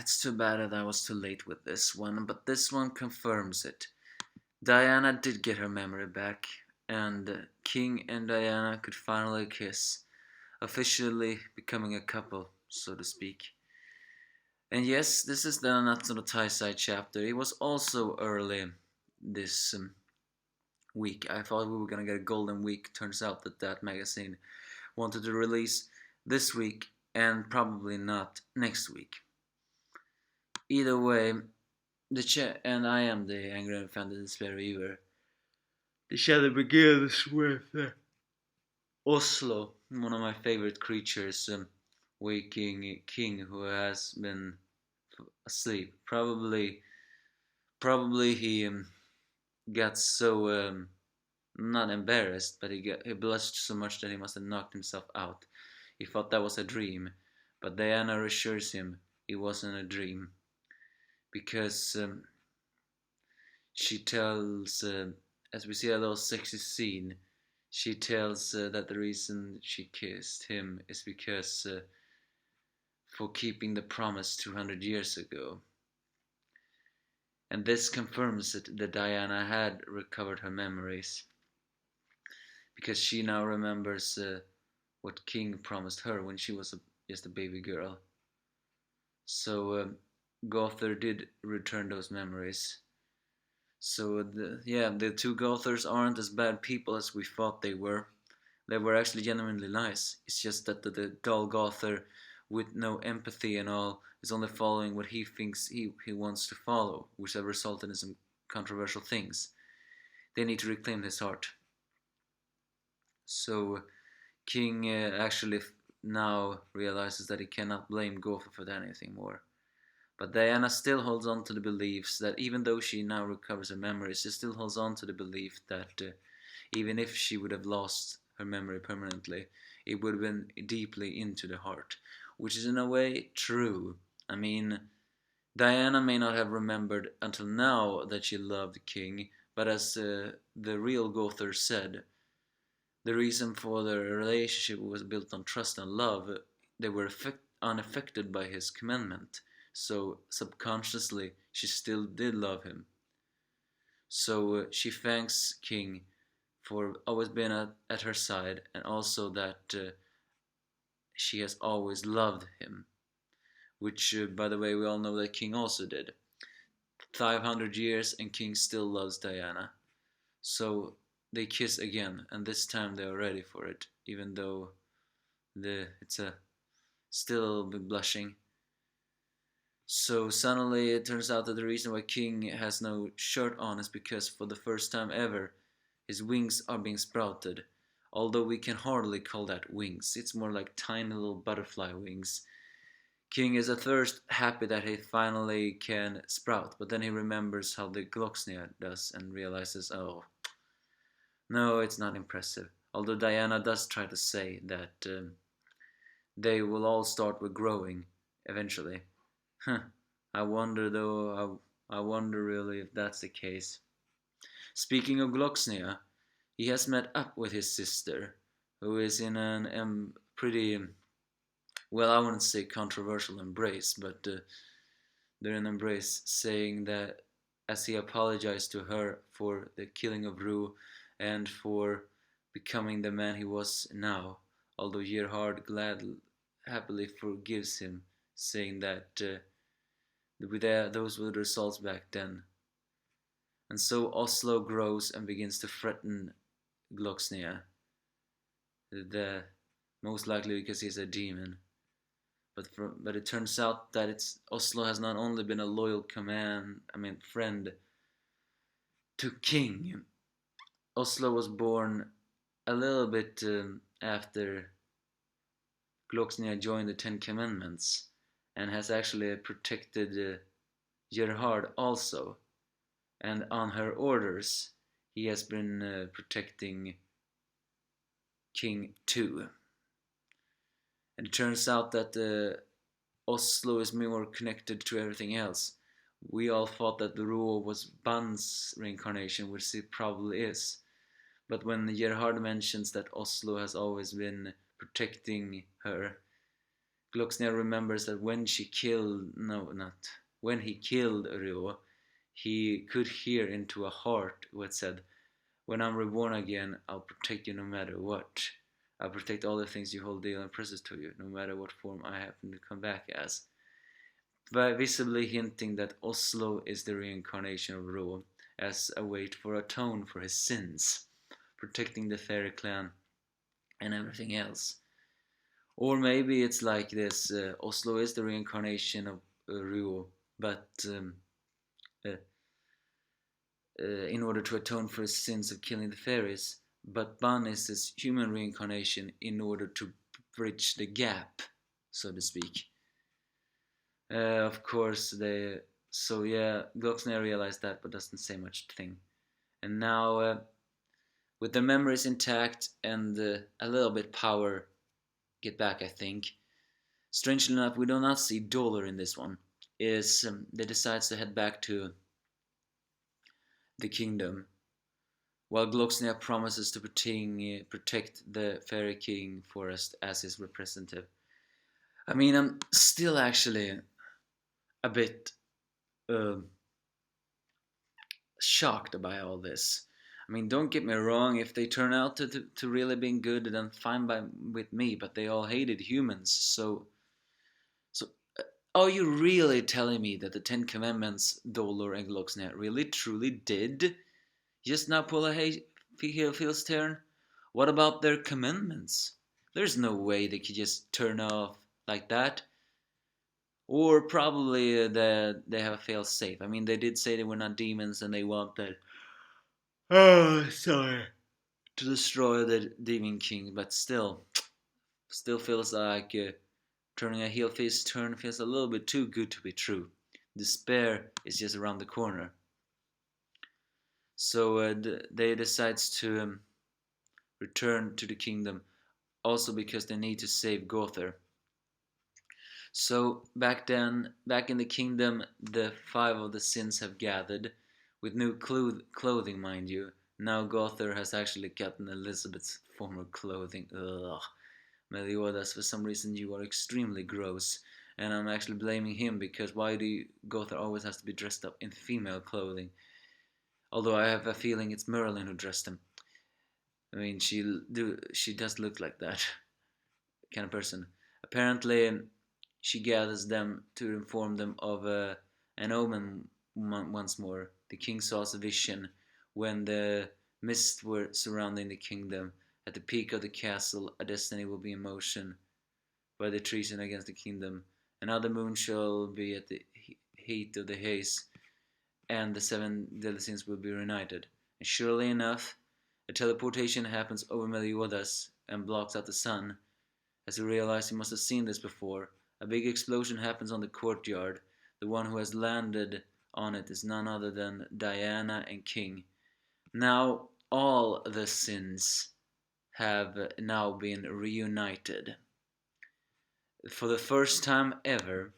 It's too bad that I was too late with this one, but this one confirms it. Diana did get her memory back, and King and Diana could finally kiss, officially becoming a couple, so to speak. And yes, this is the Nanatsu no Taizai chapter. It was also early this week. I thought we were gonna get a golden week. Turns out that magazine wanted to release this week and probably not next week. Either way, and I am the angry and offended despair reviewer. The shadow begins with Oslo, one of my favorite creatures, waking king who has been asleep. Probably he got so not embarrassed, but he blushed so much that he must have knocked himself out. He thought that was a dream, but Diana assures him it wasn't a dream because she tells, as we see a little sexy scene, she tells that the reason she kissed him is because for keeping the promise 200 years ago. And this confirms that Diana had recovered her memories, because she now remembers what King promised her when she was just a baby girl. So Gowther did return those memories. So the two Gowthers aren't as bad people as we thought they were. They were actually genuinely nice. It's just that the dull Gowther with no empathy and all is only following what he thinks he wants to follow, which have resulted in some controversial things. They need to reclaim his heart. So King actually now realizes that he cannot blame Gowther for anything more. But Diana still holds on to the beliefs that even though she now recovers her memories, she still holds on to the belief that even if she would have lost her memory permanently, it would have been deeply into the heart, which is in a way true. I mean, Diana may not have remembered until now that she loved King, but as the real Gowther said, the reason for their relationship was built on trust and love. They were unaffected by his commandment, so subconsciously she still did love him. So she thanks King for always being at her side, and also that she has always loved him, which by the way we all know that King also did. 500 years and King still loves Diana. So they kiss again, and this time they are ready for it, even though it's still a little bit blushing. So suddenly it turns out that the reason why King has no shirt on is because for the first time ever his wings are being sprouted. Although we can hardly call that wings, it's more like tiny little butterfly wings. King is at first happy that he finally can sprout, but then he remembers how the Gloxi does and realizes, oh, no, it's not impressive. Although Diana does try to say that they will all start with growing eventually. I wonder though, I wonder really if that's the case. Speaking of Gloxnia, he has met up with his sister, who is in an pretty, well, I wouldn't say controversial embrace, but they're in an embrace saying that as he apologized to her for the killing of Rue and for becoming the man he was now, although Gerhard happily forgives him, saying that those were the results back then. And so Oslo grows and begins to threaten Gloxnia, most likely because he's a demon. But it turns out that Oslo has not only been a loyal friend to King. Oslo was born a little bit after Gloxnia joined the Ten Commandments, and has actually protected Gerhard also. And on her orders, he has been protecting King too. And it turns out that Oslo is more connected to everything else. We all thought that the Ruo was Ban's reincarnation, which it probably is. But when Gerhard mentions that Oslo has always been protecting her, Gloxia remembers that when he killed Ryo, he could hear into a heart what said, "When I'm reborn again, I'll protect you no matter what. I'll protect all the things you hold dear and precious to you, no matter what form I happen to come back as." By visibly hinting that Oslo is the reincarnation of Ro, as a way for atone for his sins, protecting the fairy clan and everything else. Or maybe it's like this: Oslo is the reincarnation of Ruo, but uh, in order to atone for his sins of killing the fairies, but Ban is his human reincarnation in order to bridge the gap, so to speak. Of course, Gloxner realized that, but doesn't say much thing. And now, with their memories intact and a little bit power get back, I think. Strangely enough, we do not see Dollar in this one. They decides to head back to the kingdom, while Gloxnia promises to protect the Fairy King Forest as his representative. I mean, I'm still actually a bit shocked by all this. I mean, don't get me wrong, if they turn out to really being good, then fine with me, but they all hated humans, so are you really telling me that the Ten Commandments Dolor and Gloxnet really truly did just now pull a Heelfield's turn? What about their commandments? There's no way they could just turn off like that. Or probably that they have a fail safe. I mean, they did say they were not demons and they wanted, to destroy the Demon King, but still feels like turning a Heelfield's turn feels a little bit too good to be true. Despair is just around the corner. So they decides to return to the kingdom, also because they need to save Gowther. So back in the kingdom, the 5 of the sins have gathered, with new clothing, mind you. Now Gowther has actually gotten Elizabeth's former clothing. Ugh. Meliodas, for some reason you are extremely gross, and I'm actually blaming him, because why do Gowther always has to be dressed up in female clothing? Although I have a feeling it's Merlin who dressed him. I mean, she does look like that kind of person. Apparently, she gathers them to inform them of an omen once more. The king saw a vision when the mists were surrounding the kingdom. At the peak of the castle, a destiny will be in motion by the treason against the kingdom. Another moon shall be at the heat of the haze, and the 7 deadly sins will be reunited. And surely enough, a teleportation happens over Meliodas and blocks out the sun. As he realizes he must have seen this before, a big explosion happens on the courtyard. The one who has landed on it is none other than Diana and King. Now all the sins have now been reunited. For the first time ever,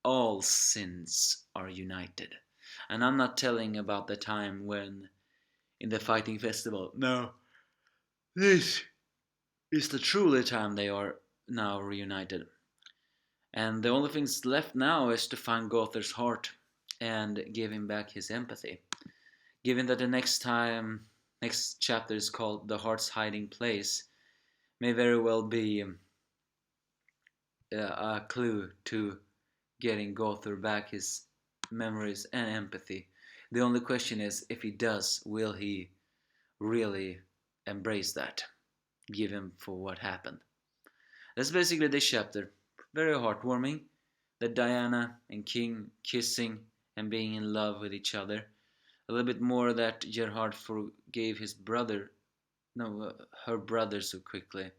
all sins are united. And I'm not telling about the time when, in the fighting festival, no, this is the truly time they are now reunited. And the only things left now is to find Gowther's heart and give him back his empathy. Given that the next chapter is called The Heart's Hiding Place, may very well be a clue to getting Gowther back his memories and empathy. The only question is, if he does, will he really embrace that, given for what happened? That's basically this chapter. Very heartwarming, that Diana and King kissing and being in love with each other. A little bit more that Gerhard forgave her brother so quickly.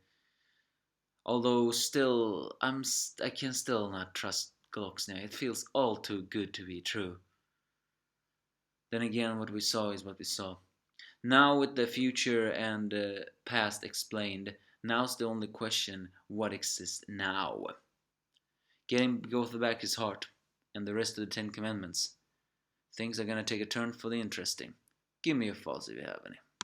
Although still, I can still not trust Gloxnia. It feels all too good to be true. Then again, what we saw is what we saw. Now with the future and past explained, now's the only question: what exists now? Getting Gowther back his heart and the rest of the 10 Commandments. Things are gonna take a turn for the interesting. Give me your thoughts if you have any.